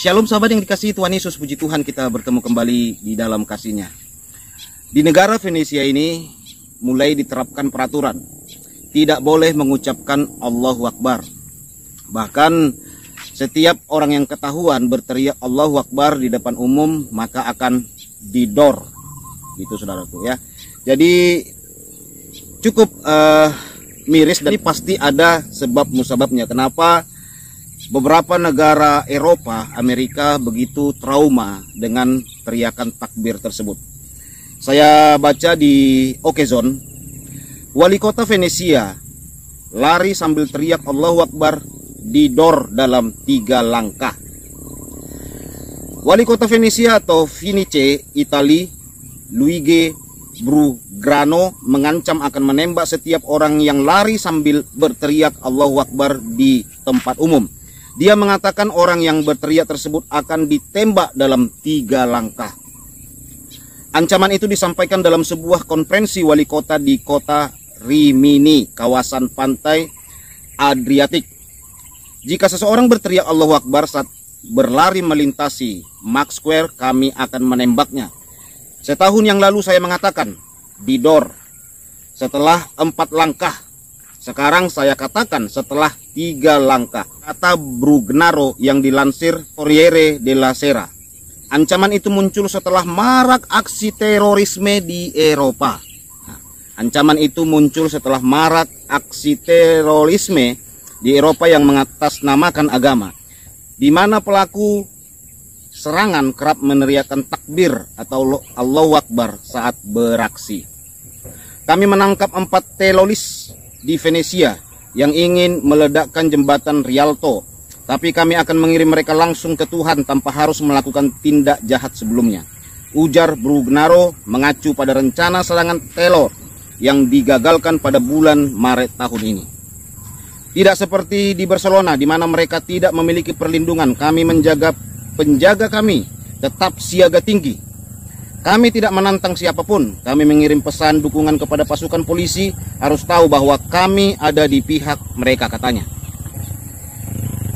Shalom sahabat yang dikasihi Tuhan Yesus, puji Tuhan kita bertemu kembali di dalam kasih-Nya. Di negara Venesia ini mulai diterapkan peraturan tidak boleh mengucapkan Allahu Akbar. Bahkan setiap orang yang ketahuan berteriak Allahu Akbar di depan umum maka akan didor. Gitu saudaraku ya. Jadi cukup miris dan pasti ada sebab musababnya. Kenapa beberapa negara Eropa, Amerika begitu trauma dengan teriakan takbir tersebut? Saya baca di Okezon, wali kota Venesia lari sambil teriak Allahu Akbar didor dalam 3 langkah. Wali kota Venesia atau Vinice, Itali, Luigi Brugrano mengancam akan menembak setiap orang yang lari sambil berteriak Allahu Akbar di tempat umum. Dia mengatakan orang yang berteriak tersebut akan ditembak dalam 3 langkah. Ancaman itu disampaikan dalam sebuah konferensi wali kota di kota Rimini, kawasan pantai Adriatik. Jika seseorang berteriak Allahu Akbar saat berlari melintasi Max Square, kami akan menembaknya. Setahun yang lalu saya mengatakan didor setelah 4 langkah. Sekarang saya katakan setelah 3 langkah, kata Brugnaro yang dilansir Corriere della Sera. Ancaman itu muncul setelah marak aksi terorisme di Eropa. Ancaman itu muncul setelah marak aksi terorisme di Eropa yang mengatasnamakan agama, di mana pelaku serangan kerap meneriakkan takbir atau Allahu Akbar saat beraksi. Kami menangkap 4 teroris di Venesia yang ingin meledakkan jembatan Rialto, tapi kami akan mengirim mereka langsung ke Tuhan tanpa harus melakukan tindak jahat sebelumnya, ujar Brugnaro mengacu pada rencana serangan teror yang digagalkan pada bulan Maret tahun ini. Tidak seperti di Barcelona di mana mereka tidak memiliki perlindungan, kami menjaga penjaga kami tetap siaga tinggi. Kami tidak menantang siapapun. Kami mengirim pesan dukungan kepada pasukan polisi, harus tahu bahwa kami ada di pihak mereka, katanya.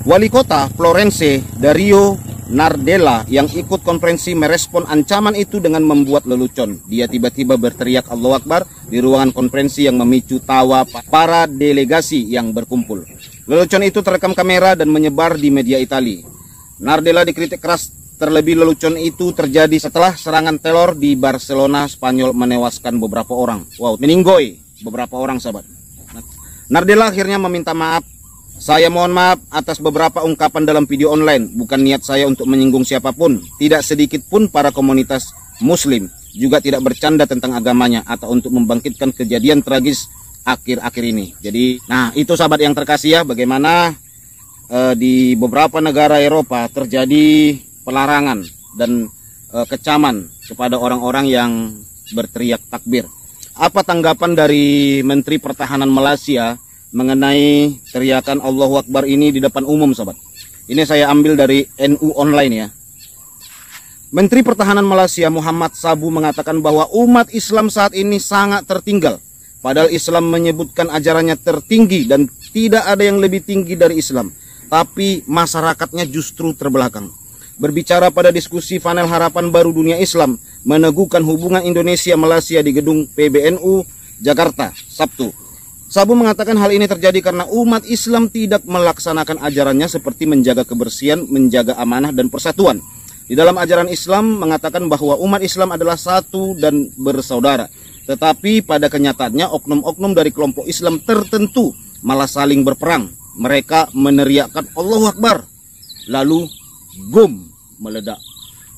Wali kota Florence, Dario Nardella, yang ikut konferensi merespon ancaman itu dengan membuat lelucon. Dia tiba-tiba berteriak Allahu Akbar di ruangan konferensi yang memicu tawa para delegasi yang berkumpul. Lelucon itu terekam kamera dan menyebar di media Italia. Nardella dikritik keras. Terlebih lelucon itu terjadi setelah serangan teror di Barcelona, Spanyol, menewaskan beberapa orang. Wow, meninggoy beberapa orang, sahabat. Nardella akhirnya meminta maaf. Saya mohon maaf atas beberapa ungkapan dalam video online. Bukan niat saya untuk menyinggung siapapun. Tidak sedikit pun para komunitas muslim. Juga tidak bercanda tentang agamanya atau untuk membangkitkan kejadian tragis akhir-akhir ini. Jadi, nah itu sahabat yang terkasih ya, bagaimana di beberapa negara Eropa terjadi pelarangan dan kecaman kepada orang-orang yang berteriak takbir. Apa tanggapan dari Menteri Pertahanan Malaysia mengenai teriakan Allahu Akbar ini di depan umum, sahabat? Ini saya ambil dari NU Online ya. Menteri Pertahanan Malaysia Muhammad Sabu mengatakan bahwa umat Islam saat ini sangat tertinggal. Padahal Islam menyebutkan ajarannya tertinggi dan tidak ada yang lebih tinggi dari Islam. Tapi masyarakatnya justru terbelakang. Berbicara pada diskusi panel Harapan Baru Dunia Islam meneguhkan hubungan Indonesia-Malaysia di gedung PBNU Jakarta Sabtu, Sabu mengatakan hal ini terjadi karena umat Islam tidak melaksanakan ajarannya seperti menjaga kebersihan, menjaga amanah dan persatuan. Di dalam ajaran Islam mengatakan bahwa umat Islam adalah satu dan bersaudara. Tetapi pada kenyataannya oknum-oknum dari kelompok Islam tertentu malah saling berperang. Mereka meneriakkan Allahu Akbar, lalu boom, meledak.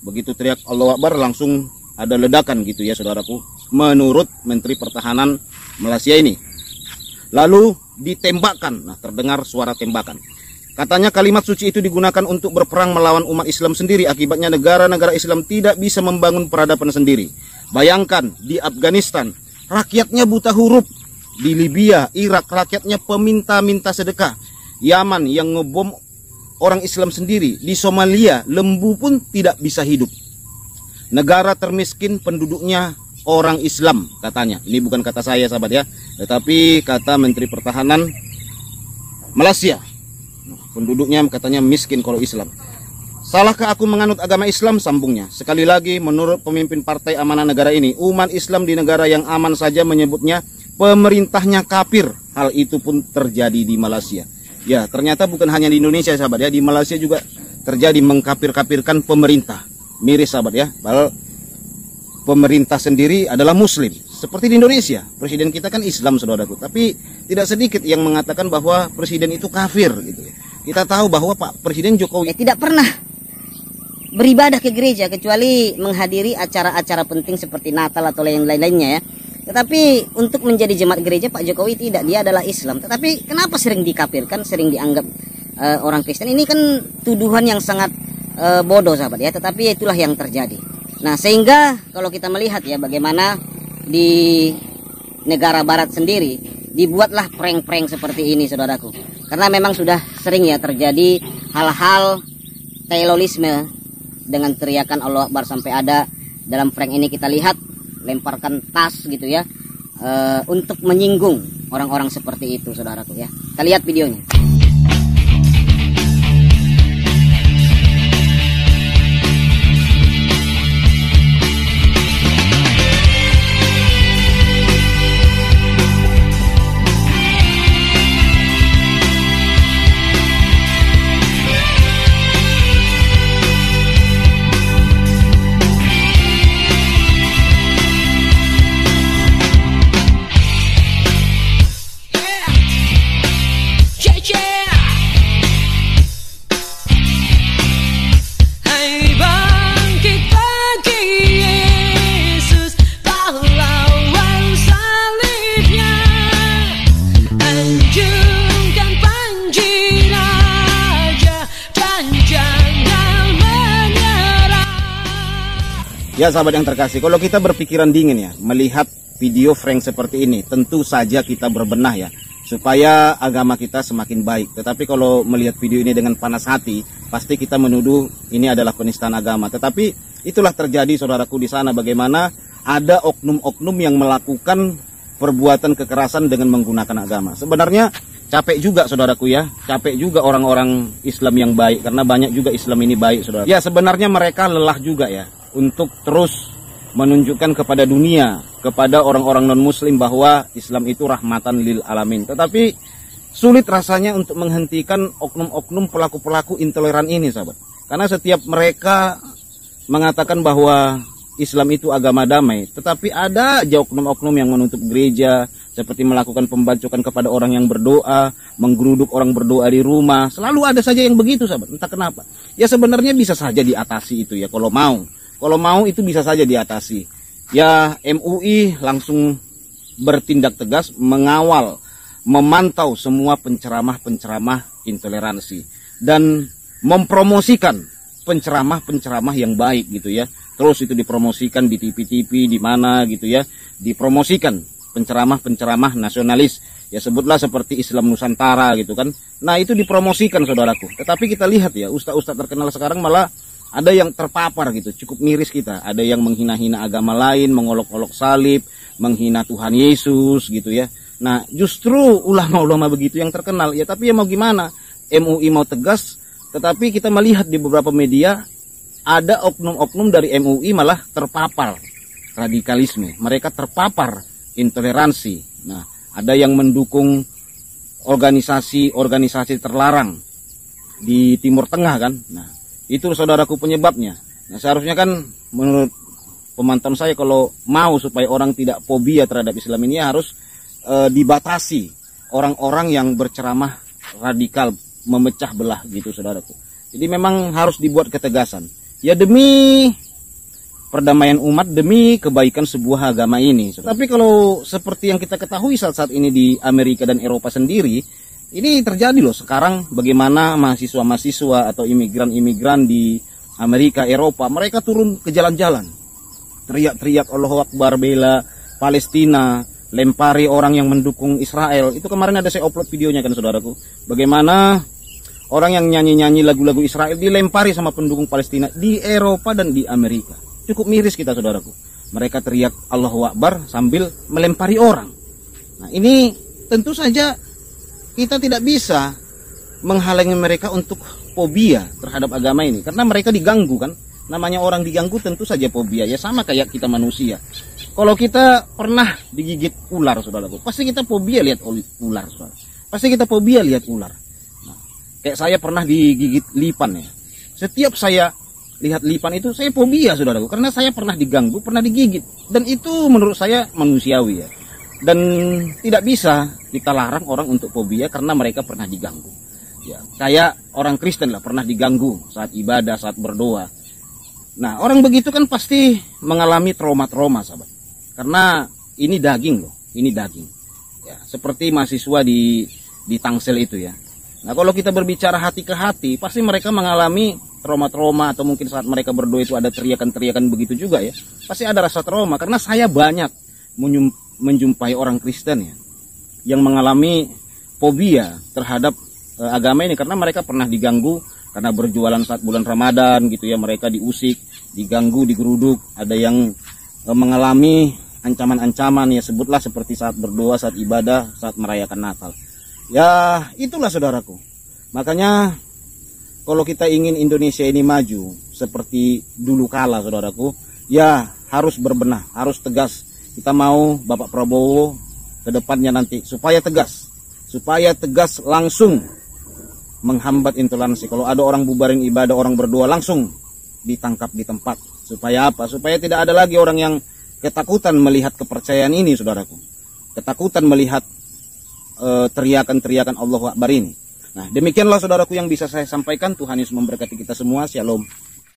Begitu teriak Allahu Akbar langsung ada ledakan gitu ya saudaraku, menurut Menteri Pertahanan Malaysia ini. Lalu ditembakkan, nah terdengar suara tembakan. Katanya kalimat suci itu digunakan untuk berperang melawan umat Islam sendiri. Akibatnya negara-negara Islam tidak bisa membangun peradaban sendiri. Bayangkan di Afghanistan rakyatnya buta huruf. Di Libya, Irak rakyatnya peminta-minta sedekah. Yaman yang ngebom orang Islam sendiri. Di Somalia lembu pun tidak bisa hidup. Negara termiskin penduduknya orang Islam katanya. Ini bukan kata saya sahabat ya, tetapi kata Menteri Pertahanan Malaysia. Penduduknya katanya miskin kalau Islam. Salahkah aku menganut agama Islam? Sambungnya. Sekali lagi, menurut pemimpin Partai Amanah Negara ini, umat Islam di negara yang aman saja menyebutnya pemerintahnya kafir. Hal itu pun terjadi di Malaysia. Ya, ternyata bukan hanya di Indonesia, sahabat ya. Di Malaysia juga terjadi mengkafir-kafirkan pemerintah. Miris, sahabat ya. Padahal pemerintah sendiri adalah Muslim. Seperti di Indonesia, presiden kita kan Islam, saudaraku. Tapi tidak sedikit yang mengatakan bahwa presiden itu kafir, gitu ya. Kita tahu bahwa Pak Presiden Jokowi tidak pernah beribadah ke gereja kecuali menghadiri acara-acara penting seperti Natal atau lain-lainnya ya. Tetapi untuk menjadi jemaat gereja Pak Jokowi tidak, dia adalah Islam. Tetapi kenapa sering dikafirkan, sering dianggap orang Kristen? Ini kan tuduhan yang sangat bodoh, sahabat ya. Tetapi itulah yang terjadi. Nah, sehingga kalau kita melihat ya bagaimana di negara barat sendiri dibuatlah prank-prank seperti ini, saudaraku. Karena memang sudah sering ya terjadi hal-hal terorisme dengan teriakan Allah Akbar, sampai ada dalam prank ini kita lihat lemparkan tas gitu ya, untuk menyinggung orang-orang seperti itu, saudaraku ya. Kita lihat videonya. Ya sahabat yang terkasih, kalau kita berpikiran dingin ya, melihat video prank seperti ini, tentu saja kita berbenah ya, supaya agama kita semakin baik. Tetapi kalau melihat video ini dengan panas hati, pasti kita menuduh ini adalah penistaan agama. Tetapi itulah terjadi, saudaraku, di sana bagaimana ada oknum-oknum yang melakukan perbuatan kekerasan dengan menggunakan agama. Sebenarnya capek juga, saudaraku ya, capek juga orang-orang Islam yang baik, karena banyak juga Islam ini baik, saudara. Ya sebenarnya mereka lelah juga ya, untuk terus menunjukkan kepada dunia, kepada orang-orang non-muslim bahwa Islam itu rahmatan lil alamin. Tetapi sulit rasanya untuk menghentikan oknum-oknum pelaku-pelaku intoleran ini, sahabat. Karena setiap mereka mengatakan bahwa Islam itu agama damai, tetapi ada aja oknum-oknum yang menutup gereja, seperti melakukan pembacokan kepada orang yang berdoa, menggeruduk orang berdoa di rumah. Selalu ada saja yang begitu, sahabat. Entah kenapa. Ya sebenarnya bisa saja diatasi itu ya, kalau mau. Kalau mau itu bisa saja diatasi. Ya MUI langsung bertindak tegas, mengawal, memantau semua penceramah-penceramah intoleransi. Dan mempromosikan penceramah-penceramah yang baik gitu ya. Terus itu dipromosikan di TV-TV, di mana gitu ya. Dipromosikan penceramah-penceramah nasionalis. Ya sebutlah seperti Islam Nusantara gitu kan. Nah itu dipromosikan, saudaraku. Tetapi kita lihat ya, ustaz-ustaz terkenal sekarang malah ada yang terpapar gitu, cukup miris kita. Ada yang menghina-hina agama lain, mengolok-olok salib, menghina Tuhan Yesus gitu ya. Nah justru ulama-ulama begitu yang terkenal. Ya tapi ya mau gimana, MUI mau tegas, tetapi kita melihat di beberapa media ada oknum-oknum dari MUI malah terpapar radikalisme. Mereka terpapar intoleransi. Nah ada yang mendukung organisasi-organisasi terlarang di Timur Tengah kan. Nah itu saudaraku penyebabnya. Nah, seharusnya kan menurut pemantauan saya kalau mau supaya orang tidak fobia terhadap Islam ini harus dibatasi orang-orang yang berceramah radikal, memecah belah gitu, saudaraku. Jadi memang harus dibuat ketegasan. Ya demi perdamaian umat, demi kebaikan sebuah agama ini. Tapi kalau seperti yang kita ketahui saat-saat ini di Amerika dan Eropa sendiri, ini terjadi loh sekarang, bagaimana mahasiswa-mahasiswa atau imigran-imigran di Amerika, Eropa, mereka turun ke jalan-jalan, teriak-teriak Allahu Akbar, bela Palestina, lempari orang yang mendukung Israel. Itu kemarin ada saya upload videonya kan, saudaraku. Bagaimana orang yang nyanyi-nyanyi lagu-lagu Israel dilempari sama pendukung Palestina di Eropa dan di Amerika. Cukup miris kita, saudaraku. Mereka teriak Allahu Akbar sambil melempari orang. Nah ini tentu saja kita tidak bisa menghalangi mereka untuk fobia terhadap agama ini karena mereka diganggu kan. Namanya orang diganggu tentu saja fobia, ya sama kayak kita manusia. Kalau kita pernah digigit ular, saudaraku, pasti kita fobia lihat ular, saudara. Pasti kita fobia lihat ular. Nah, kayak saya pernah digigit lipan ya. Setiap saya lihat lipan itu saya fobia, saudaraku, karena saya pernah diganggu, pernah digigit, dan itu menurut saya manusiawi ya. Dan tidak bisa kita larang orang untuk fobia karena mereka pernah diganggu. Ya, kayak orang Kristen lah pernah diganggu saat ibadah, saat berdoa. Nah, orang begitu kan pasti mengalami trauma-trauma, sahabat. Karena ini daging loh, ini daging. Ya, seperti mahasiswa di Tangsel itu ya. Nah, kalau kita berbicara hati ke hati, pasti mereka mengalami trauma-trauma atau mungkin saat mereka berdoa itu ada teriakan-teriakan begitu juga ya. Pasti ada rasa trauma karena saya banyak menjumpai orang Kristen ya yang mengalami fobia terhadap agama ini karena mereka pernah diganggu karena berjualan saat bulan Ramadan gitu ya, mereka diusik, diganggu, digeruduk, ada yang mengalami ancaman-ancaman ya, sebutlah seperti saat berdoa, saat ibadah, saat merayakan Natal. Ya, itulah saudaraku. Makanya kalau kita ingin Indonesia ini maju seperti dulu kala, saudaraku, ya harus berbenah, harus tegas. Kita mau Bapak Prabowo ke depannya nanti supaya tegas langsung menghambat intoleransi. Kalau ada orang bubarin ibadah, orang berdoa, langsung ditangkap di tempat. Supaya apa? Supaya tidak ada lagi orang yang ketakutan melihat kepercayaan ini, saudaraku. Ketakutan melihat teriakan-teriakan Allahu Akbar ini. Nah, demikianlah saudaraku yang bisa saya sampaikan. Tuhan Yesus memberkati kita semua. Shalom.